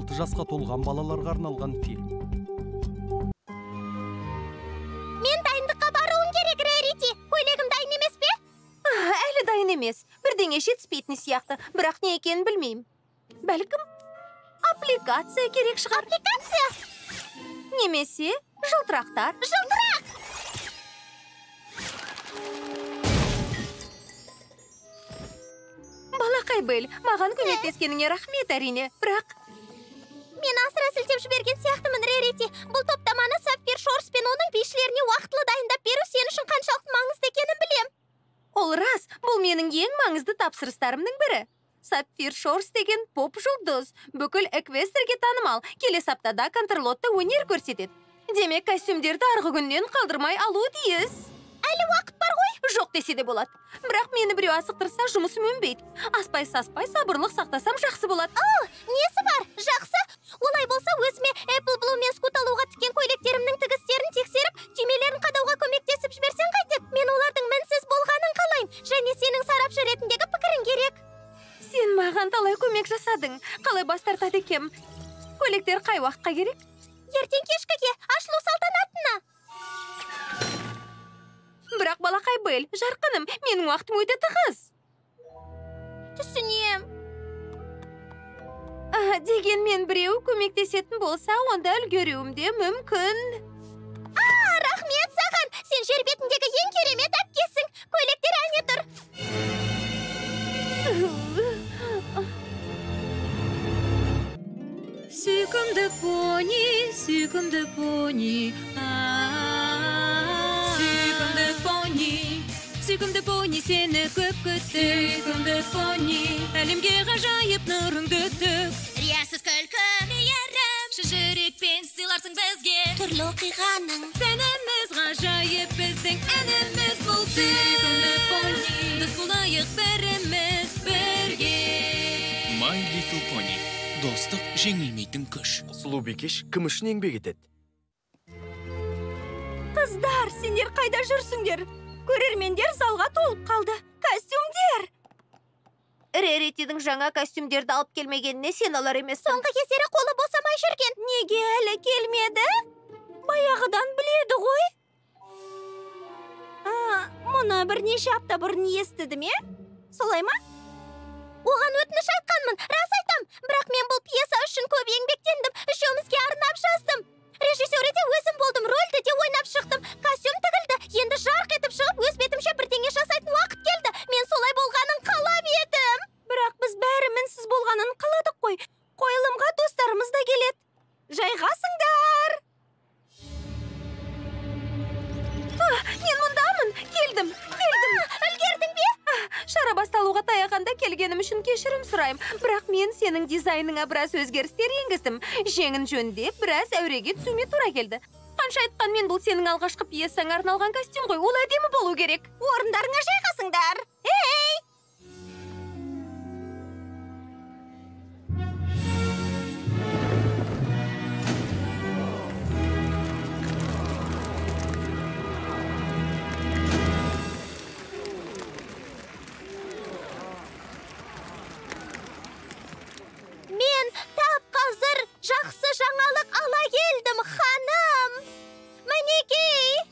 6 жасқа толған балаларға арналған фильм. Мен дайындыққа баруым керек, Рерити. Көйлегім дайын емес пе? Әлі дайын емес. Бірдеңе жетіспейтін сияқты, бірақ не екенін білмеймін. Бәлкім, аппликация керек шығар. Аппликация? Немесе жылтырақтар. Жылтырақ! Балақай Белл, маған көмектескеніңе рахмет әрине, бірақ... Мен асыра сілтеп жіберген сияқтымын, Рерити. Бұл топтаманы Сапфир Шорс пен оның бишілеріне уақытылы дайындап беру сен үшін қаншалықты маңызды екенін білем. Ол рас, бұл менің ең маңызды тапсырыстарымның бірі. Сапфир Шорс деген поп жұлдыз. Бүкіл Эквестерге танымал. Келесі аптада Контрлотта өнер көрсетеді. Демек, костюмдерді арғы күннен қалдырмай алу тиіс. Әлі уақыт бар ғой? Жоқ десе де болады. Бірақ мені біреу асықтырса, жұмысым өнбейді. Аспай-саспай сабырлық сақтасам жақсы болады. Несі бар? Жақсы. Олай болса өзіме Apple Blue мен Скут алуға тіккен көйлектерімнің тігістерін тексеріп, түймелерін қадауға көмектесіп жіберсең қайтеді. Мен олардың мінсіз болғанын қалайым, және сенің сарапшы ретіндегі пікірің керек. Сен маған талай көмек жасадың. Қалай бас тартады екем? Көйлектер қай уақытқа керек? Ертең кешкіге, ашылу салтанатына. Бірақ балақай Белл, жарқыным, менің уақытым өте тығыз. Түсінем. Дегенмен біреу көмектесетін болса, онда үлгеруім де мүмкін. Рахмет саған. Сен жер бетіндегі ең керемет әпкесің. Көйлектер әне тұр. Сүйкімді пони, сүйкімді пони. Сүйкімді пони, сені көп күтті. Сүйкімді пони, әлемге ғажайып нұрыңды төк. Риясыз күлкі мейірім, жүрекпен сыйларсың бізге. түрлі оқиғаның Сәніміз ғажайып біздің әніміз бұл. Сүйкімді пони, дос болайық біріміз бірге. My Little Pony. Достық жеңілмейтін күш. Сұлу бикеш кім үшін еңбек етеді? Қыздар, сендер қайда жүрсіңдер? Көрермендер залға толып қалды. Костюмдер! Реритидің жаңа костюмдерді алып келмегеніне сен алар емес. соңғы кездері қолы босамай жүрген. Неге әлі келмеді? Баяғыдан біледі ғой. Мұны бірнеше апта бұрын естідім, солай ма? Оған өтініш айтқанмын, рас айтам. Бірақ мен бұл пьеса үшін көп еңбектендім. Үшеумізге арнап жаздым. Режиссері де өзім болдым, рөлді де ойнап шықтым. Костюм тігілді, енді жарқ етіп шығып, өз бетімше бірдеңе жасайтын уақыт келді. Мен солай болғанын қалап едім. Бірақ біз бәрі мінсіз болғанын қаладық қой. Қойылымға достарымыз да келеді. Жайғасыңдар! Мен мұндамын. Келдім. Үлгердің бе? Шара басталуға таяғанда келгенім үшін кешірім сұрайым. Бірақ мен сенің дизайныңа біраз өзгерістер енгіздім. Жеңін жөндеп, біраз әуреге түсуіме тура келді. Қанша айтқанмен бұл сенің алғашқы пьесаңа арналған костюм ғой. Ол әдемі болу керек. Орындарыңа жайғасыңдар. Ей! Мен тап қазір жақсы жаңалық ала келдім, ханым. Мінекей.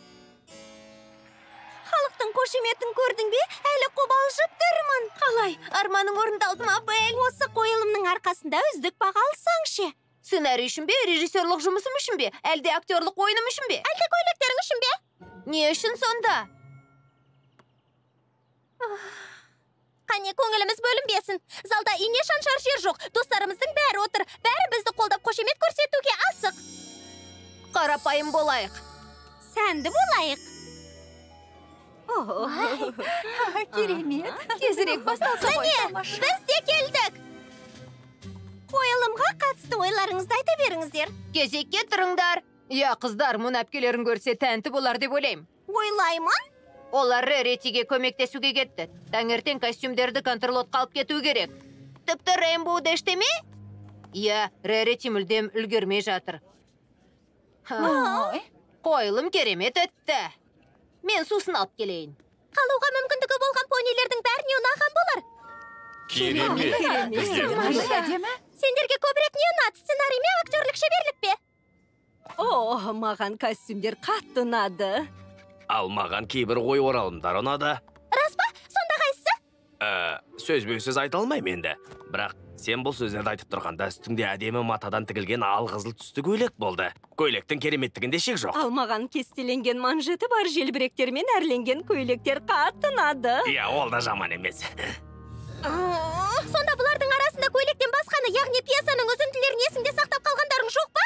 Халықтың қошеметін көрдің бе? Әлі қобалжып тұрмын. Қалай? Арманың орындалды ма, Белл? Осы қойылымның арқасында үздік баға алсаңшы. Сценарий үшін бе, режиссерлық жұмысым үшін бе, әлде актерлық ойыным үшін бе? Әлде көйлектерің үшін бе? Не үшін сонда? Қане көңіліміз бөлінбесін. Залда ине шаншар жер жоқ. Достарымыздың бәрі отыр. Бәрі бізді қолдап қошемет көрсетуге асық. Қарапайым болайық. Сәнді болайық. Керемет. Тезірек басталса ғой. Міне, біз де келдік. Қойылымға қатысты ойларыңызды айта беріңіздер. Кезекке тұрыңдар. Я, қыздар, мұны әпкелерін көрсе тәнті болар деп ойлайым. Ойлаймын. Олар Реритиге көмектесуге кетті. Таңертең костюмдерді Контрлотқа алып кету керек. Тіпті Рейнбоуды іштеме? Я, Рерити мүлдем үлгермей жатыр. Қойылым керемет өтті. Мен сусын алып келейін. Қалуға мүмкіндігі болған понилердің бәріне ұнаған болар. Керемет. Сендерге көбірек не ұнады? Сценарий ме, актерлік шеберлік пе? О, маған костюмдер қатты ұнады. Ал маған кейбір ой оралымдар ұнады. Рас па? Сонда қайсысы? Сөзбен-сөз айта алмаймын енді. Бірақ сен бұл сөздерді айтып тұрғанда үстіңде әдемі матадан тігілген алқызыл түсті көйлек болды. Көйлектің кереметтігінде шек жоқ. Ал маған кестеленген манжеті бар желбіректермен әрленген көйлектер қатты ұнады. Иә, ол да жаман емес. Сонда бұлардың арасында көйлектен басқаны, яғни пьесаның үзінділерін есіңде сақтап қалғандарың жоқ па?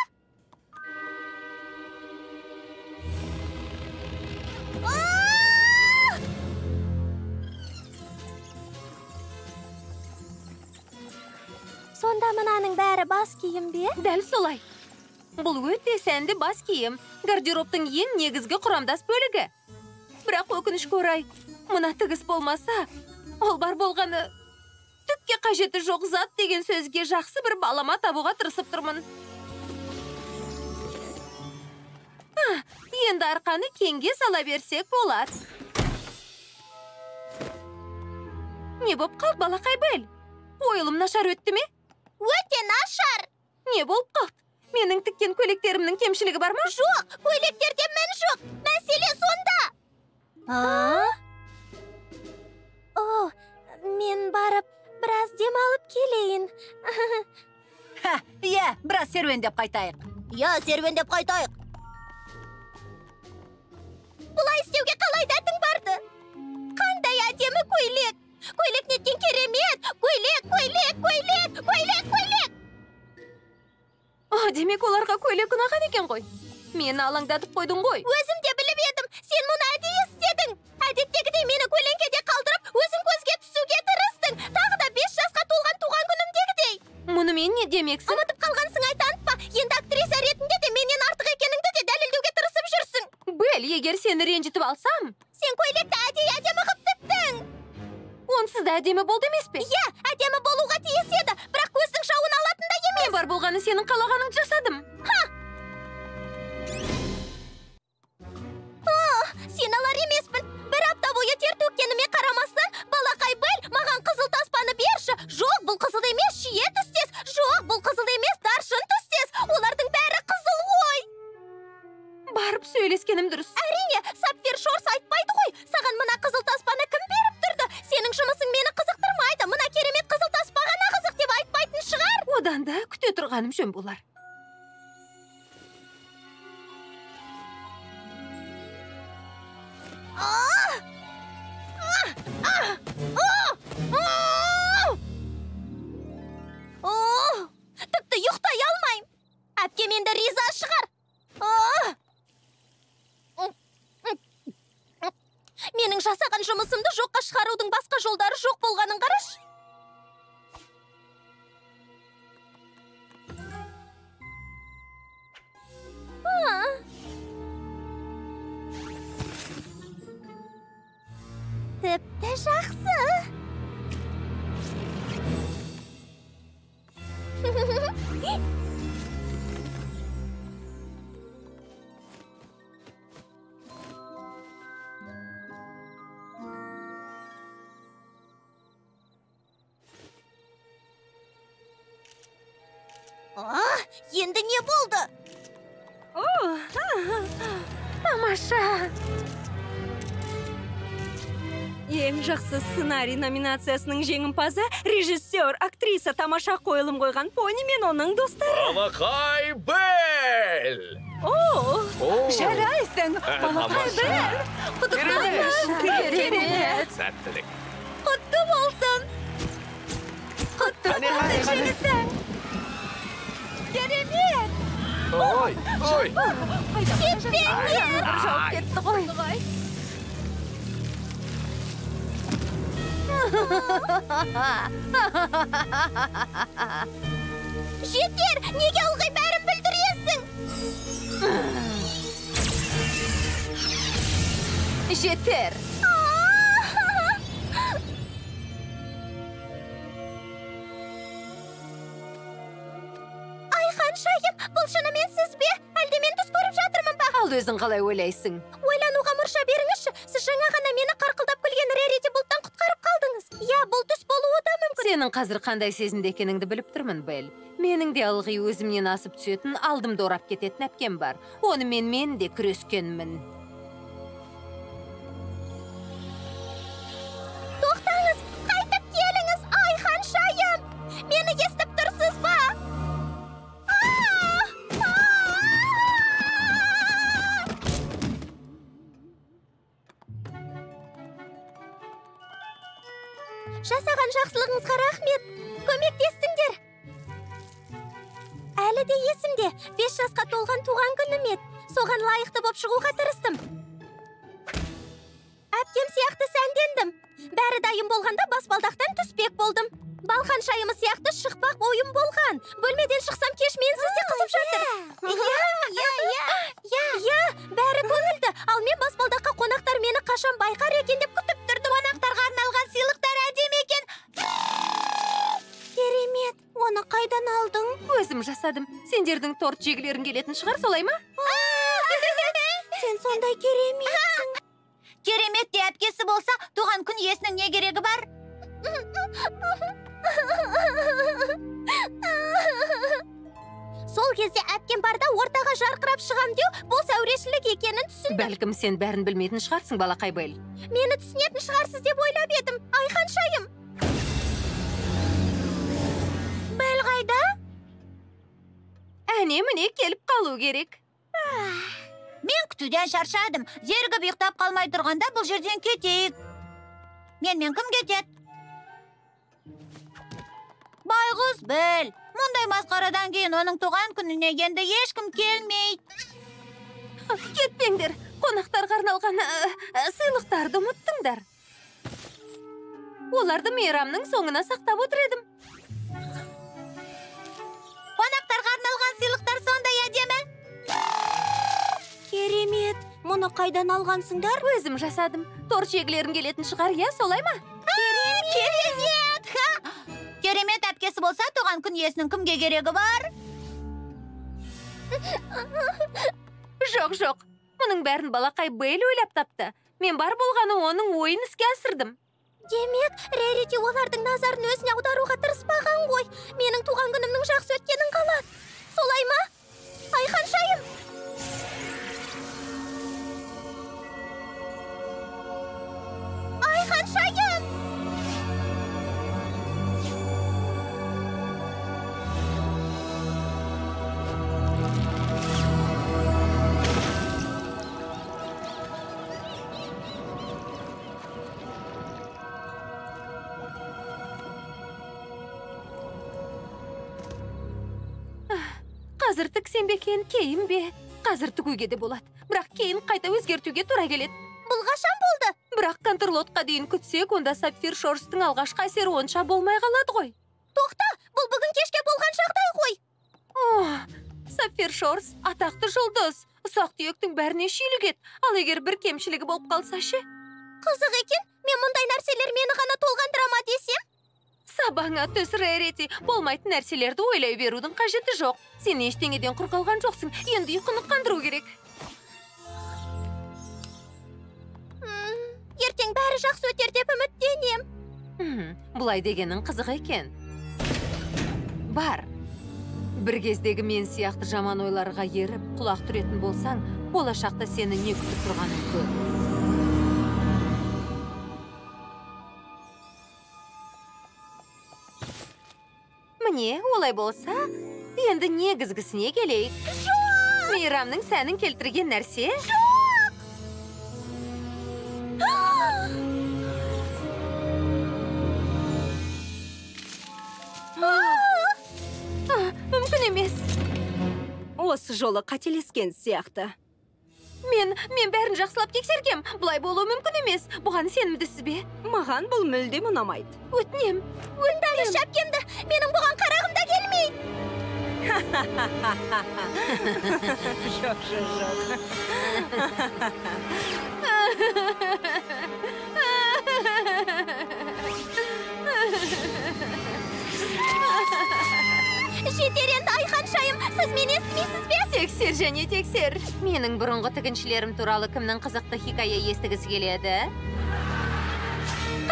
Сонда мынаның бәрі бас киім бе? Дәл солай. Бұл өте сәнді бас киім, гардеробтың ең негізгі құрамдас бөлігі. Бірақ өкінішке орай, мына тігіс болмаса, ол бар болғаны түкке қажеті жоқ зат деген сөзге жақсы бір балама табуға тырысып тұрмын. Енді арқаны кеңге сала берсек болар. Не боп қалды, балақай Белл? Ойылым нашар өтті ме? Өте нашар! Не болып қалды? Менің тіккен көйлектерімнің кемшілігі бар ма? Жоқ, көйлектерде мән жоқ. Мәселе сонда. Мен барып, біраз демалып келейін. Иә, біраз серуендеп қайтайық. Я, серуендеп қайтайық. Бұлай істеуге қалай дәтің барды? Қандай әдемі көйлек. Көйлек неткен керемет. Көйлек. Демек оларға көйлек ұнаған екен ғой. Мені алаңдатып қойдың ғой. Өзім де біліп едім. Сен мұны әдейі істедің. Әдеттегідей мені көлеңкеде қалдырып, өзің көзге түсуге тырыстың. Тағы да 5 жасқа толған туған күнімдегідей. Мұнымен не демексің? Ұмытып қалғансың, танытпа. Енді актриса ретінде де менен артық екеніңді де дәлелдеуге тырысып жүрсің. Белл, егер сені ренжітіп алсам, сен көйлекті әдемі қып тіктің. онсыз да әдемі болды емес пе? Иә, әдемі болуға тиіс еді, бірақ көздің жауын алатын да емес. Бар болғаны сенің қалағаныңды жасадым. Сен алар емеспін. Бір апта бойы тер төккеніме қарамастан, балақай Белл, маған қызыл таспаны берші. Жоқ, бұл қызыл емес, шие түстес. Жоқ, бұл қызыл емес, даршын түстес. Олардың бәрі қызыл ғой. Барып сөйлескенім дұрыс. Әрине, Сапфир Шорс айтпайды ғой. Саған мына қызыл таспаны кім беріп тұрды? Сенің жұмысың мені қызықтырмайды. Мына керемет қызыл таспа ғана қызық деп айтпайтын шығар. Одан да күте тұрғаным жөн болар. Тіпті ұйықтай алмайым. Әпкем енді риза шығар. Менің жасаған жұмысымды жоққа шығарудың басқа жолдары жоқ болғанын қараш. Тіпті жақсы. Енді не болды? Тамаша. Ең жақсы сценарий номинациясының жеңімпазы режиссер, актриса тамаша қойылым қойған Пони мен оның достары. Балақай Белл! Жарайсың, балақай Белл! Керемет. Сәттілік. Құтты болсын! Құтты болсын жеңісің! Керемет! Ой! Кетпеңдер! Жауып кетті ғой. Жетер! Неге ылғи бәрін білдіресің? Жетер. Ай, ханшайым, бұл шынымен сіз бе? Әлде мен түс көріп жатырмын ба? Ал өзің қалай ойлайсың? Ойлануға мұрша беріңізші. Сіз жаңа ғана мені қарқылдап күлген Рерити бұлттан құтқарып қалдыңыз. Я, бұл түс болуы да мүмкін. Сен Сенің қазір қандай сезімде екеніңді біліп тұрмын, Белл. Менің де ылғи өзімнен асып түсетін, алдымды орап кететін әпкем бар. Онымен мен де күрескенмін. Тоқтаңыз, қайтып келіңіз, Айхан шайым. Мені естіп тұрсыз ба? Жасаған жақсылығыңызға рахмет. Көмектестіңдер. Әлі де есімде, 5 жасқа толған туған күнім еді. Соған лайықты боп шығуға тырыстым. Әпкем сияқты сәндендім. Бәрі дайын болғанда баспалдақтан түспек болдым. Балқан шайымы сияқты шықпақ ойым болған. Бөлмеден шықсам кеш менсіз де қызып жатыр. Я, бәрі көңілді. Ал мен баспалдаққа қонақтар мені қашан байқар екен деп күтіп тұрдым. Қонақтарға арналған сыйлықтар әдемі екен. Керемет, оны қайдан алдың? Өзім жасадым. Сендердің торт жегілерің келетін шығар, солай ма? Сен сондай кереметсің. Керемет те әпкесі болса, туған күн иесінің не керегі бар? Сол кезде әпкем барда ортаға жарқырап шығам деу, бұл сәурешілік екенін түсіндім. Бәлкім сен бәрін білмейтін шығарсың, балақай Белл. Мені түсінетін шығарсыз деп ойлап едім, Айхан шайым. Белл қайда? Әне-міне келіп қалу керек. Мен күтуден шаршадым. Зергіп ұйықтап қалмай тұрғанда бұл жерден кетейік. Менімен кім кетеді? Байғұс Белл. Мұндай масқарадан кейін оның туған күніне енді ешкім келмейді. Кетпеңдер, қонақтарға арналған сыйлықтарды ұмыттыңдар. Оларды мейрамның соңына сақтап отыр едім. Қонақтарға арналған сыйлықтар сондай әдемі. Керемет, мұны қайдан алғансыңдар? Өзім жасадым. Торт жегілерің келетін шығар, я, солай ма? Керемет! Керемет әпкесі болса, туған күн иесінің кімге керегі бар? Жоқ. Мұның бәрін балақай Белл ойлап тапты. Мен бар болғаны оның ойын іске асырдым. Демек, Рерити олардың назарын өзіне аударуға тырыспаған ғой. Менің туған күнімнің жақсы өткенін қалады. Солай ма? Айхан шайым. Айхан шайым. Қазір тіксем бе екен, кейін бе? Қазір тігуге де болады. Бірақ кейін қайта өзгертуге тура келеді. Бұл қашан болды? Бірақ контрлотқа дейін күтсек, онда Сапфир Шорстың алғашқы әсері онша болмай қалады ғой. Тоқта, бұл бүгін кешке болған жағдай ғой. Сапфир Шорс атақты жұлдыз. Ұсақ түйектің бәріне шүйлігет. Ал егер бір кемшілігі болып қалса ше? Қызық екен, мен мұндай нәрселер мені ғана толғандыра ма десем? Сабаңа түс, Рерити. Болмайтын нәрселерді ойлай берудің қажеті жоқ. Сен ештеңеден құр қалған жоқсың. Енді ұйқыны қандыру керек. Ертең бәрі жақсы өтер деп үміттенем. Бұлай дегенің қызық екен. Бар. Бір кездегі мен сияқты жаман ойларға еріп, құлақ түретін болсаң, болашақта сені не күтіп тұрғанын көр. Міне, олай болса, енді негізгісіне келейік. Жоқ! Мейрамның сәнін келтірген нәрсе? Мүмкін емес. Осы жолы қателескен сияқты. Мен бәрін жақсылап тексергем. Бұлай болуы мүмкін емес. Бұған сенімдісіз бе? Маған бұл мүлдем ұнамайды. Өтінем. Тағы шәпкемді, менің бұған қарағым да келмейді. Жетер енді, Айхан шайым, сіз мені естімейсіз бе? Тексер және тексер. Менің бұрынғы тігіншілерім туралы кімнің қызықты хикая естігісі келеді?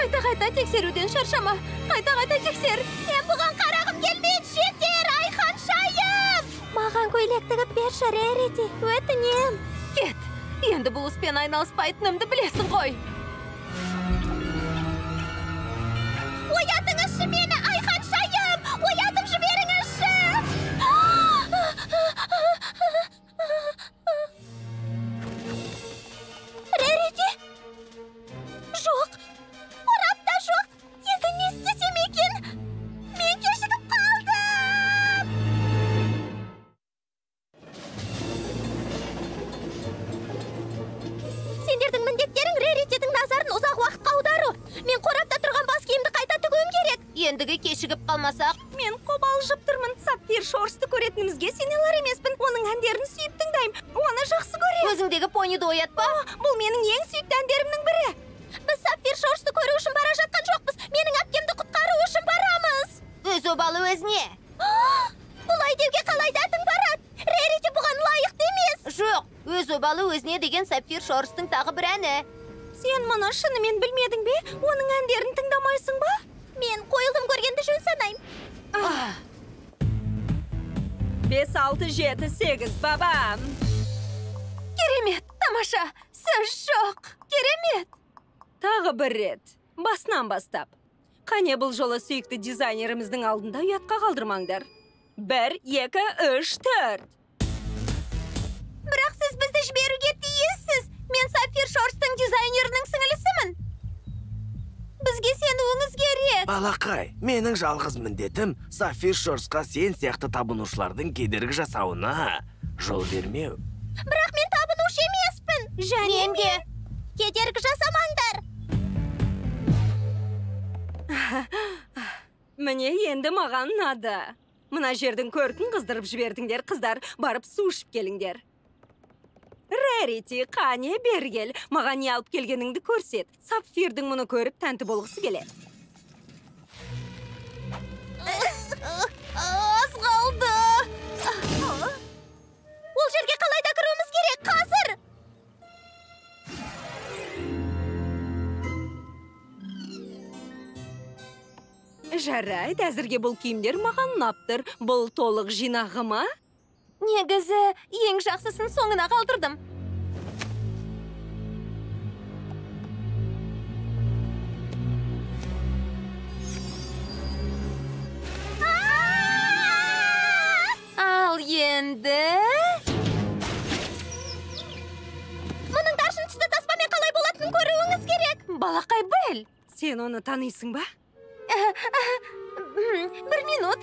Қайта тексеруден шаршама. Қайта тексер. Мен бұған қарағым келмейді, жетер, Айханшайым! Маған көйлек тігіп берші, Рерити, өтінем. Кет. Енді бұл іспен айналыспайтынымды білесің ғой. Оятыңызшы мені, Айханшайым! Оятып жіберіңізші! Рерити? Жоқ, қорапта жоқ. Енді не істесем екен? Мен кешігіп қалдым! Сендердің міндеттерің Реритидің назарын ұзақ уақытқа аудару. Мен қорапта тұрған бас киімді қайта тігуім керек. Ендігі кешігіп қалмасақ, Мен қобалжып тұрмын. Сапфир Шорсты көретінімізге сенелер емеспін. Оның әндерін сүйіп тыңдаймын. Оны жақсы көрем. көзіңдегі пониді оятпа. Бұл менің ең сүйікті әндерімнің бірі. Біз Сапфир Шорсты көру үшін бара жатқан жоқпыз. Менің әпкемді құтқару үшін барамыз. Өз обалы өзіне. Бұлай деуге қалай дәтің барады? Рерити бұған лайықты емес. Жоқ, өз обалы өзіне деген Сапфир Шорстың тағы бір әні. Сен мұны шынымен білмедің бе? Оның әндерін тыңдамайсың ба? Мен қойылым көргенді жөн санаймын. 5, 6, 7, 8, бабам. Керемет, тамаша. Сөз жоқ. Керемет. Тағы бір рет. Басынан бастап. Қане бұл жолы сүйікті дизайнеріміздің алдында ұятқа қалдырмаңдар. 1, 2, 3, 4. Бірақ сіз бізді жіберуге тиіссіз. Мен Сапфир Шорстың дизайнерінің сіңілісімін. Бізге сенуіңіз керек. Балақай, менің жалғыз міндетім Сапфир Шорсқа сен сияқты табынушылардың кедергі жасауына жол бермеу. Бірақ мен табынушы емеспін. Мен де. Кедергі жасамаңдар. Міне енді маған ұнады. Мына жердің көркін қыздырып жібердіңдер, қыздар. Барып су ішіп келіңдер. Рерити, қане бергел. Маған не алып келгеніңді көрсет. Сапфирдің мұны көріп тәнті болғысы келеді. Az қалды. Ол жерге қалай да кіруіміз керек қазір. Жарайды, әзірге бұл киімдер маған ұнап. Бұл толық жинағы ма? Негізі, ең жақсысын соңына қалдырдым. Ал енді... Мұның даршын түсті таспамен қалай болатынын көруіңіз керек. Балақай біл. Сен оны танисың ба? Бір минут.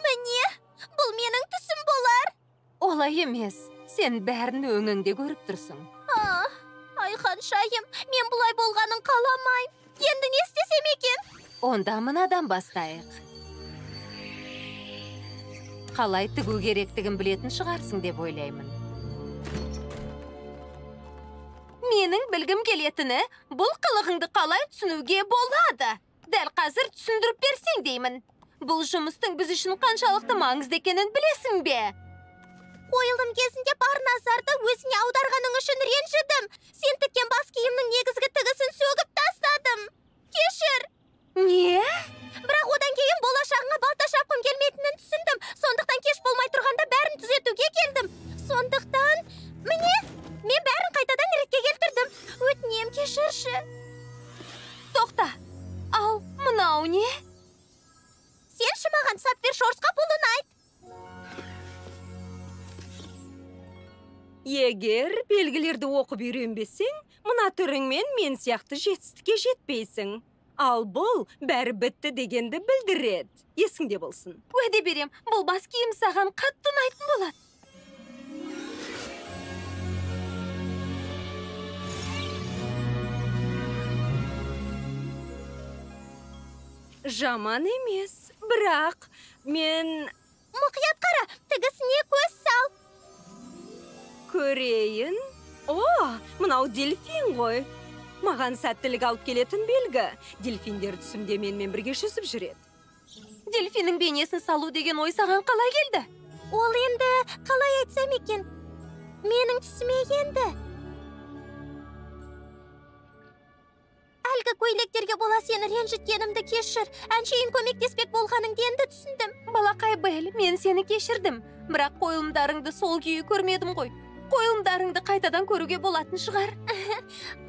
Міне, бұл менің түсім болар. Олай емес. Сен бәрін өңіңде көріп тұрсың. Айханшайым, мен бұлай болғанын қаламайм. Енді не істесем екен? Онда мынадан бастайық. Қалай тігу керектігін білетін шығарсың деп ойлаймын. Менің білгім келетіні, бұл қылығыңды қалай түсінуге болады. Дәл қазір түсіндіріп берсең деймін. Бұл жұмыстың біз үшін қаншалықты маңызды екенін білесің бе? Қойылым кезінде бар назарды өзіне аударғаның үшін ренжідім. Сен тіккен бас киімнің негізгі тігісін сөгіп тастадым. Кешір. Не? Бірақ одан кейін болашағыңа балта шапқым келмейтінін түсіндім. Сондықтан кеш болмай тұрғанда бәрін түзетуге келдім. Сондықтан, міне, мен бәрін қайтадан ретке келтірдім. Өтінем, кешірші. Тоқта. Ал, мынау не? Сен маған Сапфир Шорсқа пұлын айт. Егер белгілерді оқып үйренбесең, мына түріңмен мен сияқты жетістікке жетпейсің. Ал бұл бәрі бітті дегенді білдіреді. Есіңде болсын. Уәде берем, бұл бас киім саған қатты ұнайтын болады. Жаман емес. Бірақ мен Мұқият қара, тігісіне көз сал. көрейін. О, мынау дельфин ғой. Маған сәттілік алып келетін белгі. Дельфиндер түсімде менімен бірге жүзіп жүреді. Дельфиннің бейнесін салу деген ой саған қалай келді? Ол енді қалай айтсам екен? Менің түсіме енді. Әлгі көйлектерге бола сені ренжіткенімді кешір. Әншейін көмектеспек болғаныңды енді түсіндім. Балақай Белл, мен сені кешірдім. Бірақ қойылымдарыңды сол күйі көрмедім ғой. Қойылымдарыңды қайтадан көруге болатын шығар.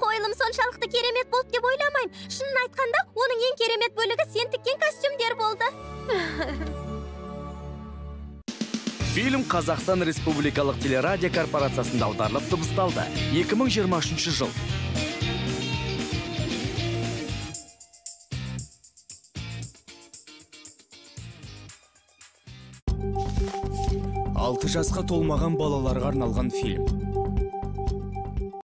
Қойылым соншалықты керемет болды деп ойламаймын. Шынын айтқанда, оның ең керемет бөлігі сен тіккен костюмдер болды. Фильм Қазақстан Республикалық телерадио корпорациясында аударылып дыбысталды. 2023 жыл. Алты жасқа толмаған балаларға арналған фильм.